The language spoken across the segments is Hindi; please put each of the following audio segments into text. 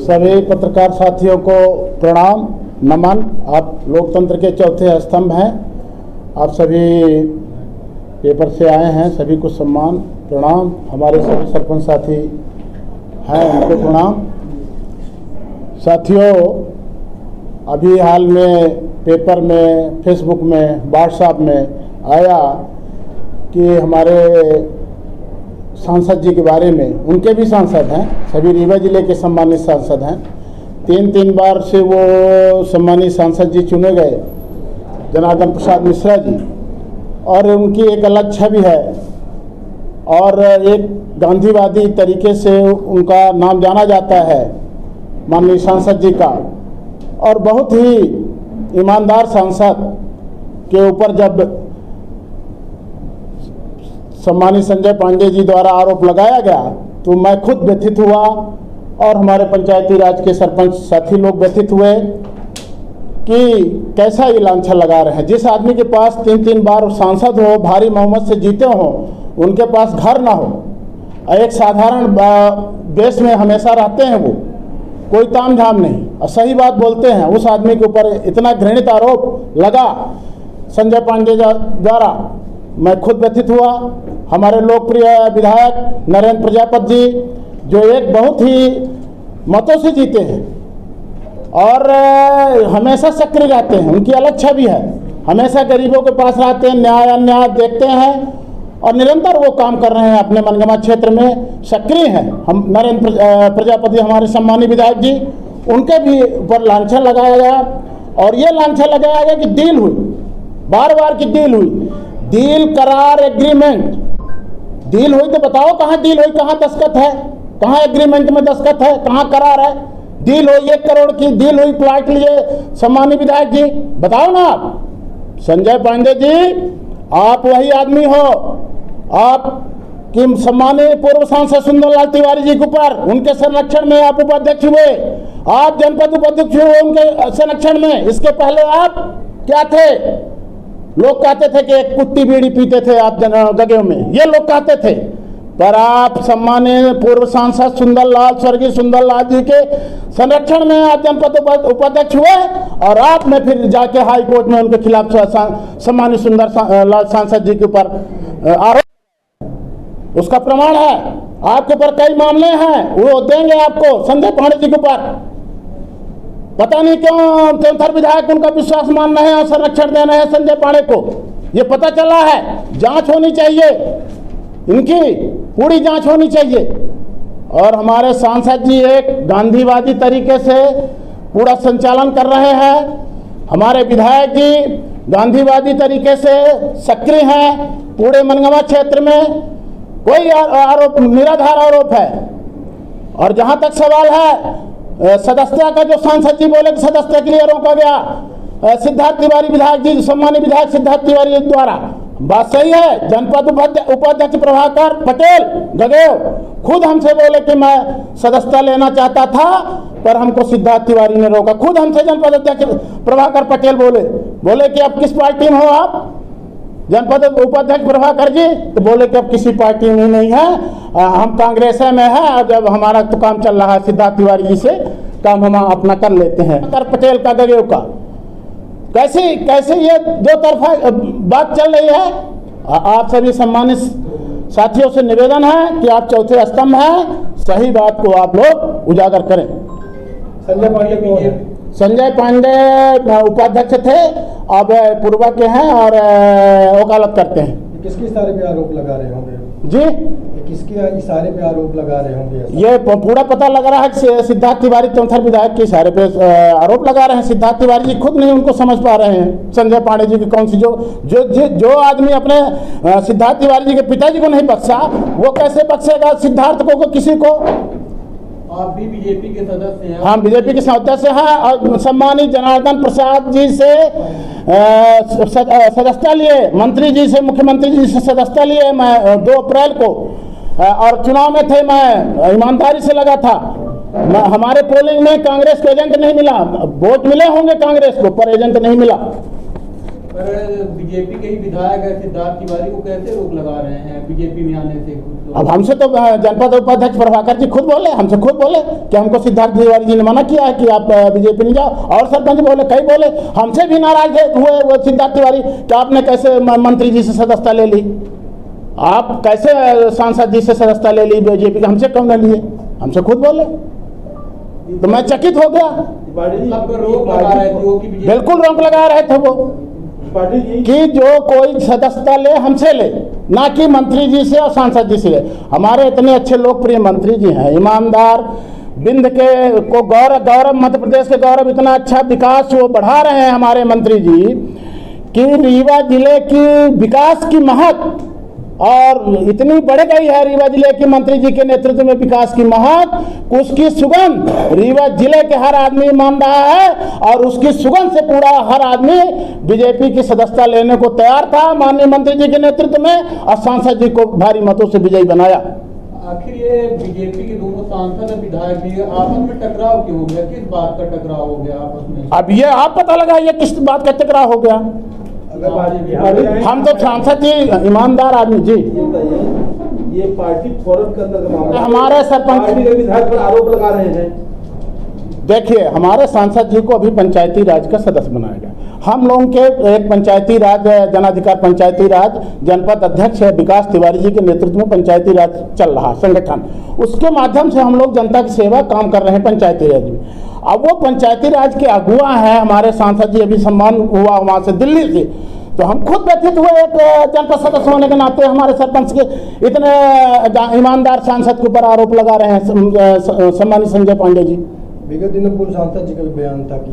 सभी पत्रकार साथियों को प्रणाम नमन। आप लोकतंत्र के चौथे स्तंभ हैं। आप सभी पेपर से आए हैं, सभी को सम्मान प्रणाम। हमारे सभी सरपंच साथी हैं, उनको प्रणाम। साथियों, अभी हाल में पेपर में, फेसबुक में, व्हाट्सएप में आया कि हमारे सांसद जी के बारे में, उनके भी सांसद हैं, सभी रीवा जिले के सम्मानित सांसद हैं। तीन बार से वो सम्मानित सांसद जी चुने गए, जनार्दन प्रसाद मिश्रा जी, और उनकी एक अलग छवि है और एक गांधीवादी तरीके से उनका नाम जाना जाता है माननीय सांसद जी का। और बहुत ही ईमानदार सांसद के ऊपर जब सम्मानित संजय पांडे जी द्वारा आरोप लगाया गया तो मैं खुद व्यथित हुआ और हमारे पंचायती राज के सरपंच साथी लोग व्यथित हुए कि कैसा ये लांछन लगा रहे हैं। जिस आदमी के पास तीन बार सांसद हो, भारी बहुमत से जीते हो, उनके पास घर ना हो, एक साधारण देश में हमेशा रहते हैं, वो कोई ताम झाम नहीं और सही बात बोलते हैं, उस आदमी के ऊपर इतना घृणित आरोप लगा संजय पांडे द्वारा, मैं खुद व्यथित हुआ। हमारे लोकप्रिय विधायक नरेंद्र प्रजापति जी, जो एक बहुत ही मतों से जीते हैं और हमेशा सक्रिय रहते हैं, उनकी अलग छवि है, हमेशा गरीबों के पास रहते हैं, न्याय अन्याय देखते हैं और निरंतर वो काम कर रहे हैं अपने मनगमा क्षेत्र में, सक्रिय हैं। हम नरेंद्र प्रजापति हमारे सम्मानित विधायक जी, उनके भी ऊपर लांछन लगाया गया और ये लांछन लगाया गया कि डील हुई, बार की डील हुई, डील करार एग्रीमेंट। डील हुई तो बताओ कहाँ डील हुई, कहाँ दस्तखत है, कहाँ एग्रीमेंट में दस्तखत है, कहाँ करार है। डील हुई 1 करोड़ की डील हुई, प्लाट लिए सम्मानित विधायक जी, बताओ ना आप। संजय पांडे जी, आप वही आदमी हो, आप कि सम्मानित पूर्व सांसद सुंदरलाल तिवारी जी के ऊपर, उनके संरक्षण में आप उपाध्यक्ष हुए, आप जनपद उपाध्यक्ष हुए उनके संरक्षण में। इसके पहले आप क्या थे? लोग कहते थे कि एक कुत्ती बीड़ी पीते थे आप जगह में, ये लोग कहते थे, पर आप सम्मानित पूर्व सांसद सुंदरलाल, स्वर्गीय सुंदरलाल जी के संरक्षण में आप जनपद उपाध्यक्ष हुए और आपने फिर जाके हाई कोर्ट में उनके खिलाफ सम्मानित सुंदरलाल सांसद जी के ऊपर आरोप, उसका प्रमाण है। आपके ऊपर कई मामले हैं, वो देंगे आपको संजय पांडे जी के ऊपर। पता नहीं क्यों चौथर विधायक उनका विश्वास मान रहे हैं और संरक्षण दे रहे हैं संजय पांडे को, ये पता चला है। जांच होनी चाहिए, इनकी पूरी जांच होनी चाहिए। और हमारे सांसद जी एक गांधीवादी तरीके से पूरा संचालन कर रहे हैं, हमारे विधायक जी गांधीवादी तरीके से सक्रिय हैं पूरे मनगमा क्षेत्र में, कोई आरोप निराधार आरोप है। और जहां तक सवाल है सदस्यता का, जो सांसद जी बोले कि सदस्यता के लिए रोका गया सिद्धार्थ तिवारी विधायक जी, सम्मानित विधायक सिद्धार्थ तिवारी द्वारा, बात सही है। जनपद उपाध्यक्ष प्रभाकर पटेल गगेव खुद हमसे बोले कि मैं सदस्यता लेना चाहता था पर हमको सिद्धार्थ तिवारी ने रोका। खुद हमसे जनपद अध्यक्ष प्रभाकर पटेल बोले कि अब किस पार्टी में हो आप, जनपद उपाध्यक्ष प्रभाकर जी, तो बोले कि अब किसी पार्टी में नहीं है, हम कांग्रेस में है, जब हमारा तो काम चल रहा है सिद्धार्थ तिवारी जी से काम हम अपना कर लेते हैं। पटेल का गगेव का कैसे ये दो तरफा बात चल रही है। आप सभी सम्मानित साथियों से निवेदन है कि आप चौथे स्तंभ हैं, सही बात को आप लोग उजागर करें। संजय पांडे उपाध्यक्ष थे, अब पूर्वा के हैं और वकालत करते हैं। किसके इशारे पे आरोप लगा रहे होंगे जी? किसके इशारे पे आरोप लगा रहे होंगे? ये पूरा पता लग रहा है कि सिद्धार्थ तिवारी चौथर विधायक के इशारे पे आरोप लगा रहे हैं। सिद्धार्थ तिवारी जी खुद नहीं उनको समझ पा रहे हैं संजय पांडे जी की कौन सी, जो आदमी अपने सिद्धार्थ तिवारी जी के पिताजी को नहीं बख्शा, वो कैसे बख्शेगा सिद्धार्थ को किसी को? आप भी बीजेपी के सदस्य हैं? हाँ, बीजेपी के सदस्य हैं और सम्मानित जनार्दन प्रसाद जी से सदस्यता लिए, मंत्री जी से, मुख्यमंत्री जी से सदस्यता लिए मैं 2 अप्रैल को, और चुनाव में थे, मैं ईमानदारी से लगा था। हमारे पोलिंग में कांग्रेस को एजेंट नहीं मिला, वोट मिले होंगे कांग्रेस को पर एजेंट नहीं मिला। पर बीजेपी के ही विधायक है सिद्धार्थ तिवारी को कैसे रोक लगा रहे हैं बीजेपी में आने से? अब हमसे तो जनपद उपाध्यक्ष प्रभाकर जी खुद बोले, हमसे खुद बोले कि हमको सिद्धार्थ तिवारी जी ने मना किया है कि आप बीजेपी नहीं जाओ। और सरपंच बोले, कई बोले, हमसे भी नाराज हुए वो सिद्धार्थ तिवारी कि आपने कैसे मंत्री जी से सदस्यता ले ली, आप कैसे सांसद जी से सदस्यता ले ली बीजेपी का, हमसे क्यों न लिए, हमसे खुद बोले। तो मैं चकित हो गया। रोक लगा रहे थे, बिल्कुल रोक लगा रहे थे वो कि जो कोई सदस्यता ले हमसे ले, ना कि मंत्री जी से और सांसद जी से ले। हमारे इतने अच्छे लोकप्रिय मंत्री जी हैं, ईमानदार, बिंद के को गौरव मध्य प्रदेश के गौरव, इतना अच्छा विकास वो बढ़ा रहे हैं हमारे मंत्री जी कि रीवा जिले की विकास की महक और इतनी बढ़ गई है। रीवा जिले के मंत्री जी के नेतृत्व में विकास की महक, उसकी सुगंध रीवा जिले के हर आदमी मान रहा है और उसकी सुगंध से पूरा हर आदमी बीजेपी की सदस्यता लेने को तैयार था माननीय मंत्री जी के नेतृत्व में, और सांसद जी को भारी मतों से विजयी बनाया। आखिर ये बीजेपी के दोनों सांसद और विधायक भी आपस में टकराव क्यों हो गया? किस बात का टकराव हो गया आपस में? अब ये आप पता लगाइए किस बात का टकराव हो गया। हम तो सांसद जी ईमानदार आदमी जी। ये पार्टी फोरम के अंदर का मामला, हमारे सरपंच विधायक पर आरोप लगा रहे हैं। देखिए, हमारे सांसद जी को अभी पंचायती राज का सदस्य बनाया गया। हम लोगों के एक पंचायती राज जनाधिकार पंचायती राज जनपद अध्यक्ष है विकास तिवारी जी के नेतृत्व में पंचायती राज चल रहा संगठन, उसके माध्यम से हम लोग जनता की सेवा काम कर रहे हैं पंचायती राज में। अब वो पंचायती राज के अगुआ हैं हमारे सांसद जी, अभी सम्मान हुआ वहाँ से दिल्ली से, तो हम खुद व्यथित हुए एक जनपद सदस्य होने के नाते। हमारे सरपंच के इतने ईमानदार सांसद के ऊपर आरोप लगा रहे हैं सम्मानित संजय पांडे जी। विगत दिनों पूर्व सांसद जी का भी बयान था कि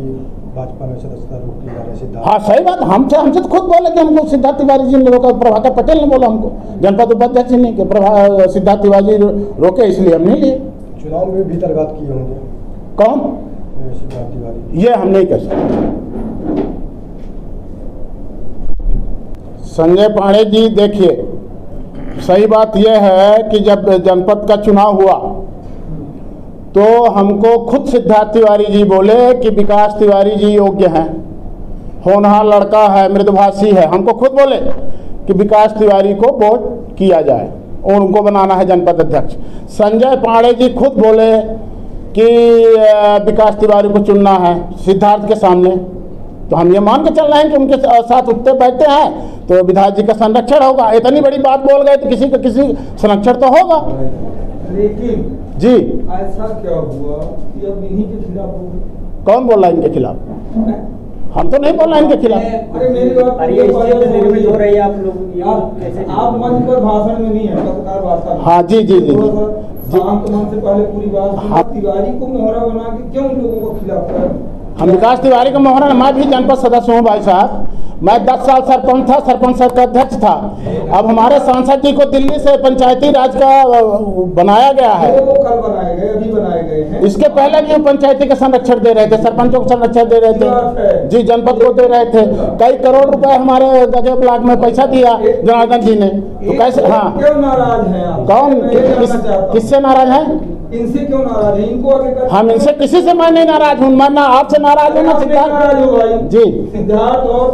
भाजपा में सदस्यता रोक ली जा रही है। हाँ सही बात, हमसे तो खुद बोले कि हमको सिद्धार्थ तिवारी जी ने रोका, प्रभाकर पटेल ने बोला हमको, जनपद उपाध्यक्ष ने कि सिद्धार्थ तिवारी रोके इसलिए हम नहीं लिए। चुनाव में भी तरगात किए होंगे। कौन? सिद्धार्थ तिवारी। ये हम नहीं कर सकते। संजय पांडे जी, देखिए सही बात यह है कि जब जनपद का चुनाव हुआ तो हमको खुद सिद्धार्थ तिवारी जी बोले कि विकास तिवारी जी योग्य हैं, होनहार लड़का है, मृदुभाषी है। हमको खुद बोले कि विकास तिवारी को वोट किया जाए और उनको बनाना है जनपद अध्यक्ष। संजय पांडे जी खुद बोले कि विकास तिवारी को चुनना है सिद्धार्थ के सामने। तो हम ये मान के चल रहे हैं कि उनके साथ उठते बैठते हैं तो विधायक जी का संरक्षण होगा। इतनी बड़ी बात बोल गए तो किसी का किसी संरक्षण तो होगा। लेकिन जी ऐसा क्या हुआ कि अब इन्हीं के खिलाफ? कौन बोल रहा है इनके खिलाफ? हम तो नहीं बोल रहे हैं इनके खिलाफ। अरे मेरी बात निर्मित हो रही है। आप लोग आप मंच पर भाषण में नहीं है, पत्रकार भाषण। हाँ जी जी जी शांत मन से पहले पूरी बात। तिवारी को मोहरा बना के क्यों लोगों को खिलाफ कर? हम विकास तिवारी का मोहरा, मैं भी जनपद सदस्य हूँ भाई साहब। मैं 10 साल सरपंच था, सरपंच का अध्यक्ष था। अब हमारे सांसद जी को दिल्ली से पंचायती राज का बनाया गया है। वो कल बनाए गए, अभी बनाए गए हैं। इसके पहले भी पंचायती का संरक्षण दे रहे थे, सरपंचों को संरक्षण दे रहे थे जी, जनपद को दे रहे थे। कई करोड़ रुपए हमारे गजे ब्लॉक में पैसा दिया जनार्दन जी ने। तो कैसे? हाँ, क्यों नाराज हैं आप? कौन किससे नाराज है? इनसे क्यों नाराज है? इनको आगे कर। हम इनसे किसी से मैं नहीं नाराज हूँ, मैं ना आपसे नाराज हूँ ना सिद्धार्थ जी। सिद्धार्थ और